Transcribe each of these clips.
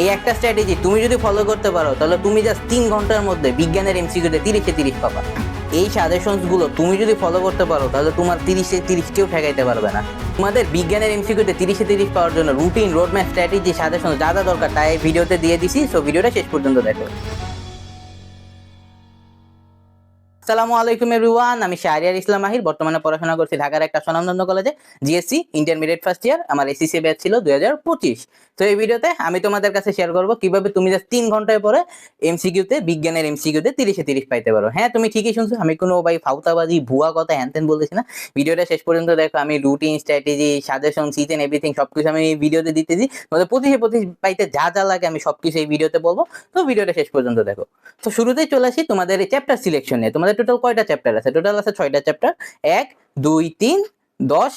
এই একটা স্ট্র্যাটেজি তুমি যদি ফলো করতে পারো তাহলে তুমি জাস্ট 3 ঘন্টার মধ্যে বিজ্ঞানের এমসিকিউতে 30-30 পাবা। এই সাজেশনস গুলো তুমি যদি ফলো করতে পারো তাহলে তোমার 30-30 কেউ ঠেকাইতে পারবে না। তোমাদের বিজ্ঞানের এমসিকিউতে 30-30 পাওয়ার জন্য রুটিন, রোডম্যাপ, স্ট্র্যাটেজি, সাজেশন যা যা দরকার তাই ভিডিওতে দিয়ে দিছি। সো ভিডিওটা শেষ পর্যন্ত দেখো। আসসালামু আলাইকুম এভরিওয়ান, আমি শাহরিয়ার ইসলাম মাহির। বর্তমানে পড়াশোনা করছি ঢাকার একটা স্বনামধন্য কলেজে, জিএসসি ইন্টারমিডিয়েট ফার্স্ট ইয়ার। আমার এসিসি ব্যাচ ছিল 2025। তো এই ভিডিওতে আমি তোমাদের কাছে শেয়ার করবো কিভাবে তুমি জাস্ট 3 ঘন্টায় পরে এমসিকিউতে, বিজ্ঞানের এমসিকিউতে 30-30 পাইতে পারো। হ্যাঁ, তুমি ঠিকই শুনছো, আমি কোনো ভাই ফাউতাবাজি ভুয়া কথা হ্যানতেন বলতেছি না। ভিডিওটা শেষ পর্যন্ত দেখো। আমি routine, strategy, suggestion, such and everything সবকিছু আমি এই ভিডিওতে দিতেছি। তোমাদের 25 পাইতে যা যা লাগে আমি সবকিছু এই ভিডিওতে বলবো। তো ভিডিওটা শেষ পর্যন্ত দেখো। তো শুরুতেই চলে আসি তোমাদের এই চ্যাপ্টার সিলেকশন নিয়ে। তোমাদের টোটাল কয়টা চ্যাপ্টার আছে? টোটাল আছে 6টা চ্যাপ্টার। 1, 2, 3, 10,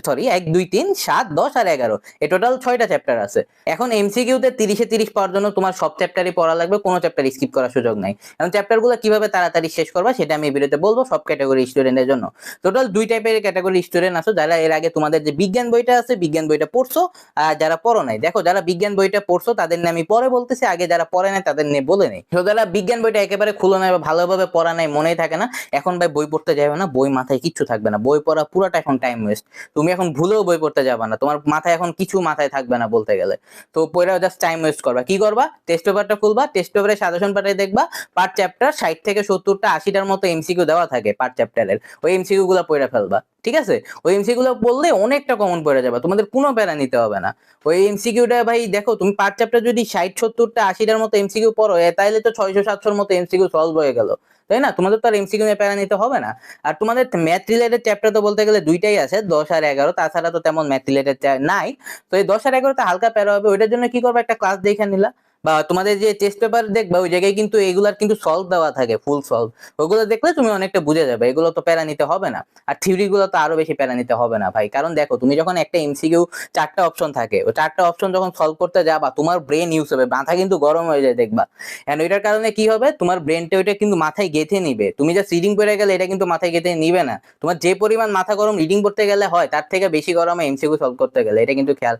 সরি 1, 2, 3, 7, 10 আর 11, এই টোটাল 6টা চ্যাপ্টার আছে। এখন এমসিকিউতে 30-30 পাওয়ার জন্য তোমার সব চ্যাপ্টারই পড়া লাগবে, কোনো চ্যাপ্টার স্কিপ করার সুযোগ নাই। এখন চ্যাপ্টারগুলো কিভাবে তাড়াতাড়ি শেষ করবা সেটা আমি এই ভিডিওতে বলবো সব ক্যাটাগরি স্টুডেন্টের জন্য। টোটাল 2 টাইপের ক্যাটাগরি স্টুডেন্ট আছে, যারা এর আগে তোমাদের যে বিজ্ঞান বইটা আছে বিজ্ঞান বইটা পড়ছো, আর যারা পড়ো নাই। দেখো, যারা বিজ্ঞান বইটা পড়ছো তাদের নিয়ে আমি পরে বলতেছি, আগে যারা পড়ে নাই তাদের নিয়ে বলে নেই। তো যারা বিজ্ঞান বইটা একেবারে খুলে নাই বা ভালোভাবে পড়া নাই, মনেই থাকে না, এখন ভাই বই পড়তে যাবে না, বই মাথায় কিচ্ছু থাকবে না, বই পড়া পুরোটা এখন টাইম ওয়েস্ট। তুমি এখন ভুলেও বই পড়তে যাবে না, তোমার মাথায় এখন কিছু মাথায় থাকবে না বলতে গেলে। তো পড়া জাস্ট টাইম ওয়েস্ট করবা। কি করবা? টেস্ট পেপারটা খুলবা, টেস্ট পেপারে সাজেশন পাঠাই দেখবা। পার চ্যাপ্টার 60 থেকে 70টা 80টার মতো এমসিকিউ দেওয়া থাকে পার চ্যাপ্টারের। ওই এমসিকিউ গুলো পড়ে ফেলবা, ঠিক আছে? ওই এমসিকিউ গুলো পড়লে অনেকটা কমন পড়ে যাবে, তোমাদের কোনো প্যারা নিতে হবে না। ওই এমসিকিউটা ভাই দেখো, তুমি পার চ্যাপ্টার যদি 60, 70টা 80টার মতো এমসিকিউ পড়ো, তাইলে তো 600-700-র মতো এমসিকিউ সলভ হয়ে গেল, তাই না? তোমাদের তো আর এমসিকিউ নিয়ে প্যারা নিতে হবে না। আর তোমাদের ম্যাথ রিলেটেড চ্যাপ্টার তো বলতে গেলে 2টাই আছে, 10 আর 11, তাছাড়া তো তেমন ম্যাথ রিলেটেড নাই। তো এই 10 আর 11তে হালকা প্যারা হবে। ওইটার জন্য কি করবে, একটা ক্লাস দেখে নিলা, বা তোমাদের যে টেস্ট পেপার দেখবা ওই জায়গায় কিন্তু এগুলার কিন্তু সলভ দেওয়া থাকে, ফুল সলভ। ওগুলো দেখলে তুমি অনেকটা বুঝে যাবে, এগুলো তো প্যারা নিতে হবে না। আর থিওরি গুলো তো আরো বেশি প্যারা নিতে হবে না ভাই, কারণ দেখো তুমি যখন একটা এমসিকিউ 4টা অপশন থাকে, ওই 4টা অপশন যখন সলভ করতে যাবা তোমার ব্রেন ইউজ হবে, মাথা কিন্তু গরম হয়ে যায় দেখবা। এন্ড ওইটার কারণে কি হবে, তোমার ব্রেনটা ওইটা কিন্তু মাথায় গেঁথে নিবে। তুমি যা রিডিং পড়ে গেলে এটা কিন্তু মাথায় গেঁথে নিবে না। তোমার যে পরিমাণ মাথা গরম রিডিং পড়তে গেলে হয়, তার থেকে বেশি গরম এমসিকিউ সলভ করতে গেলে, এটা কিন্তু খেয়াল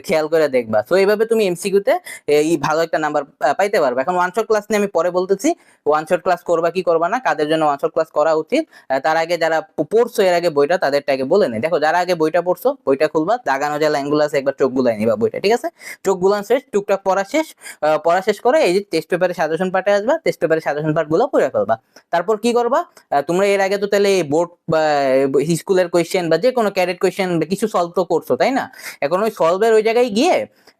খেয়াল করে দেখবা। তো এইভাবে তুমি এমসিকিউতে এই ভালো একটা নাম্বার পাইতে পারবে। এখন ওয়ান শট ক্লাস নিয়ে আমি পরে বলতেছি, ওয়ান শট ক্লাস করবা কি করবা না, কাদের জন্য ওয়ান শট ক্লাস করা উচিত। তার আগে যারা পড়ছো এর আগে বইটা, তাদেরটা আগে বলে নেই। দেখো, যারা আগে বইটা পড়ছো, বইটা খুলবা, দাগানো যে লাইনগুলো আছে একবার চোখ বুলাই নিবা বইটা, ঠিক আছে? চোখ বুলান শেষ, টুকটাক পড়া শেষ। পড়া শেষ করে এই যে টেস্ট পেপারে সাজেশন পার্টে আসবা, টেস্ট পেপারে সাজেশন পার্ট গুলো পড়ে ফেলবা। তারপর কি করবা, তোমরা এর আগে তো তাহলে বোর্ড বা স্কুলের কোয়েশ্চেন বা যে কোনো ক্যাডেট কোয়েশ্চেন কিছু সলভ তো করছো, তাই না? এখন ওই সলভের ওই জায়গায় গিয়ে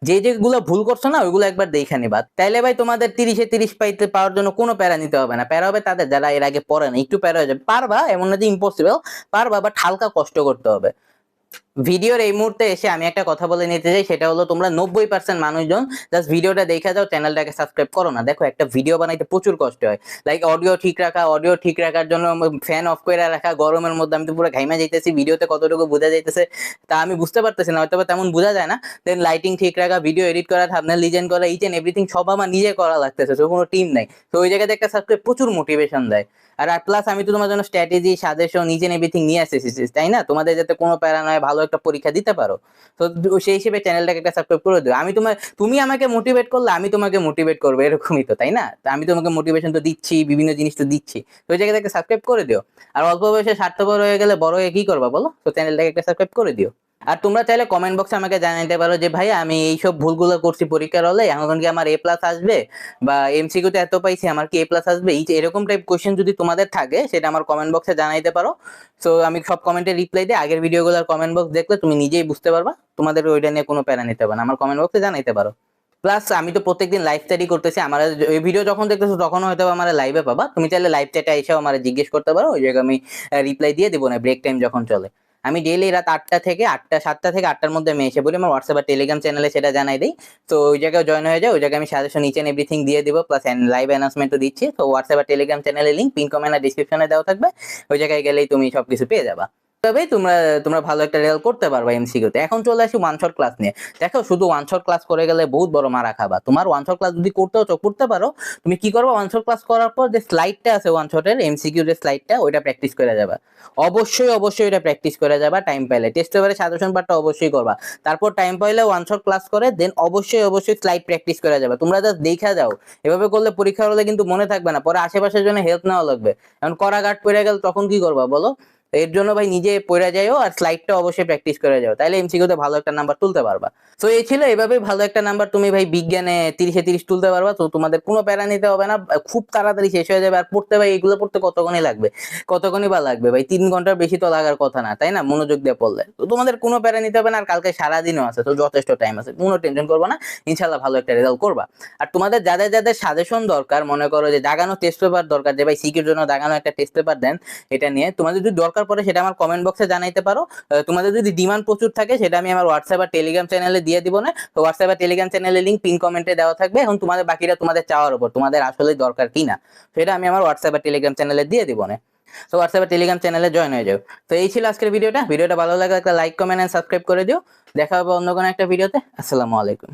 যে যেগুলো ভুল করছো না, ওইগুলো একবার দেখে নিবা। তাইলে ভাই তোমাদের 30-30 পাইতে পাওয়ার জন্য কোনো প্যারা নিতে হবে না। প্যারা হবে তাদের যারা এর আগে পড়ে না, একটু প্যারা হয়ে যাবে। পারবা, এমন না যে ইম্পসিবল, পারবা, বাট হালকা কষ্ট করতে হবে। ভিডিওর এই মুহূর্তে এসে আমি একটা কথা বলে নিতে চাই, সেটা হলো তোমরা 90% মানুষজন জাস্ট ভিডিওটা দেখে যাও, চ্যানেলটাকে সাবস্ক্রাইব করো না। দেখো, একটা ভিডিও বানাইতে প্রচুর কষ্ট হয়। লাইক অডিও ঠিক রাখার জন্য ফ্যান অফ করে রাখা, গরমের মধ্যে আমি তো পুরো ঘাইমা যাইতেছি, ভিডিওতে কতটুকু বোঝা যাইতেছে তা আমি বুঝতে পারতেছি না, হয়তো তেমন বোঝা যায় না। দেন লাইটিং ঠিক রাখা, ভিডিও এডিট করা, থাম্বনেল ডিজাইন করা, ইচ এন্ড এভরিথিং সব আমার নিজে করা লাগতেছে, তো কোনো টিম নাই। তো ওই জায়গাতে একটা সাবস্ক্রাইব প্রচুর মোটিভেশন দেয়। আর প্লাস আমি তো তোমার জন্য strategy, suggestion, each and everything নিয়ে আসতেছি, তাই না? তোমাদের যাতে কোনো প্যারা নয়, ভালো একটা পরীক্ষা দিতে পারো। তো সেই হিসেবে চ্যানেলটাকে একটা সাবস্ক্রাইব করে দিও। তুমি আমাকে মোটিভেট করলে আমি তোমাকে মোটিভেট করবো, এরকমই তো, তাই না? তো আমি তোমাকে মোটিভেশন তো দিচ্ছি, বিভিন্ন জিনিস তো দিচ্ছি, তো ওই জায়গাতে একটা সাবস্ক্রাইব করে দিও। আর অল্প বয়সে স্বার্থপর হয়ে গেলে বড় হয়ে কি করবা বলো? তো চ্যানেলটাকে একটা সাবস্ক্রাইব করে দিও। আর তোমরা চাইলে কমেন্ট বক্সে আমাকে জানাতে পারো যে ভাই আমি এইসব ভুলগুলো করছি পরীক্ষার হলে, এখন কি আমার A+ আসবে, বা এমসিকিউতে এত পাইছি আমার কি A+ আসবে, এই এরকম টাইপ কোশ্চেন যদি তোমাদের থাকে সেটা আমার কমেন্ট বক্সে জানাইতে পারো। সো আমি সব কমেন্টে রিপ্লাই দিই। আগের ভিডিওগুলোর কমেন্ট বক্স দেখলে তুমি নিজেই বুঝতে পারবা, তোমাদের ওইটা নিয়ে কোনো প্যারা নিতে হবে না, আমার কমেন্ট বক্সে জানাইতে পারো। প্লাস আমি তো প্রত্যেকদিন লাইভ স্টাডি করতেছি, আমার এই ভিডিও যখন দেখতেছো তখন হয়তো আমার লাইভে পাবা। তুমি চাইলে লাইভ চ্যাটে এসেও আমার জিজ্ঞেস করতে পারো, ওই জায়গায় আমি রিপ্লাই দিয়ে দেবো না ব্রেক টাইম যখন চলে। আমি ডেইলি রাত 7টা থেকে 8টার মধ্যে আমি এসে বলি, আমার হোয়াটসঅ্যাপ আর টেলিগ্রাম চ্যানেলে সেটা জানাই দিই। তো ওই জায়গায় জয়েন হয়ে যায়, ওই জায়গায় আমি সাজেশন ইচ এন্ড এভরিথিং দিয়ে দিব, প্লাস লাইভ অ্যানাউন্সমেন্টও দিচ্ছি। তো হোয়াটসঅ্যাপ আর টেলিগ্রাম চ্যানেলের লিঙ্ক পিন কমেন্ট আর ডিসক্রিপশনে দেওয়া থাকবে, ওই জায়গায় গেলেই তুমি সবকিছু পেয়ে যাবা। তবেই তোমরা তোমরা ভালো একটা রেজাল্ট করতে পারবা এমসিকিউতে। এখন চলে আসি ওয়ান শট ক্লাস নিয়ে। দেখো শুধু ওয়ান শট ক্লাস করে গেলে বহুত বড় মারা খাবা। তোমার ওয়ান শট ক্লাস যদি করতে পারো, তুমি কি করবা, ওয়ান শট ক্লাস করার পর যে স্লাইডটা আছে ওয়ান শটের এমসিকিউ যে স্লাইডটা, ওইটা প্র্যাকটিস করে যাবা। অবশ্যই ওইটা প্র্যাকটিস করে যাবা টাইম পাইলে। টেস্ট পেপারে সাজেশন পার্টটা অবশ্যই করবা। তারপর টাইম পাইলে ওয়ান শট ক্লাস করে দেন অবশ্যই স্লাইড প্র্যাকটিস করে যাবা। তোমরা জাস্ট দেখা যাও, এভাবে করলে পরীক্ষা হলে কিন্তু মনে থাকবে না, পরে আশেপাশের জন্য হেল্প নেওয়া লাগবে। এখন করা গার্ড পড়ে গেল তখন কি করবা বলো? এর জন্য ভাই নিজে পড়ে যাও আর স্লাইডটা অবশ্যই প্র্যাকটিস করে যাও, তাইলে এমসিকিউতে ভালো একটা নাম্বার তুলতে পারবা। তো এই ছিল, এভাবে ভালো একটা নাম্বার তুমি ভাই বিজ্ঞানে 30-এ 30 তুলতে পারবা। তো তোমাদের কোনো প্যারা নিতে হবে না, খুব তাড়াতাড়ি শেষ হয়ে যাবে। আর পড়তে ভাই এগুলো পড়তে কতক্ষণই লাগবে, কতক্ষণই বা লাগবে ভাই, 3 ঘন্টার বেশি তো লাগার কথা না, তাই না? মনোযোগ দিয়ে পড়লে তো তোমাদের কোনো প্যারা নিতে হবে না। আর কালকে সারাদিনও আছে, তো যথেষ্ট টাইম আছে, কোনো টেনশন করবো না, ইনশাল্লাহ ভালো একটা রেজাল্ট করবা। আর তোমাদের যাদের যাদের সাজেশন দরকার, মনে করো যে দাগানো টেস্ট পেপার দরকার, যে ভাই সিকিউর জন্য দাগানো একটা টেস্ট পেপার দেন, এটা নিয়ে তোমাদের যদি দরকার পড়ে সেটা আমার কমেন্ট বক্সে জানাইতে পারো। তোমাদের যদি ডিমান্ড প্রচুর থাকে সেটা আমি আমার হোয়াটসঅ্যাপ আর টেলিগ্রাম চ্যানেলে দিয়ে দিব না। তো হোয়াটসঅ্যাপ আর টেলিগ্রাম চ্যানেলের লিংক পিন কমেন্টে দেওয়া থাকবে। এখন তোমাদের বাকিটা তোমাদের চাওয়ার উপর, তোমাদের আসলে দরকার কিনা সেটা আমি আমার হোয়াটসঅ্যাপ আর টেলিগ্রাম চ্যানেলে দিয়ে দিব না। তো হোয়াটসঅ্যাপ আর টেলিগ্রাম চ্যানেলে জয়েন হয়ে যাও। তো এই ছিল আজকের ভিডিওটা ভালো লাগলে একটা লাইক কমেন্ট এন্ড সাবস্ক্রাইব করে দিও। দেখা হবে অন্য কোনো একটা ভিডিওতে। আসসালামু আলাইকুম।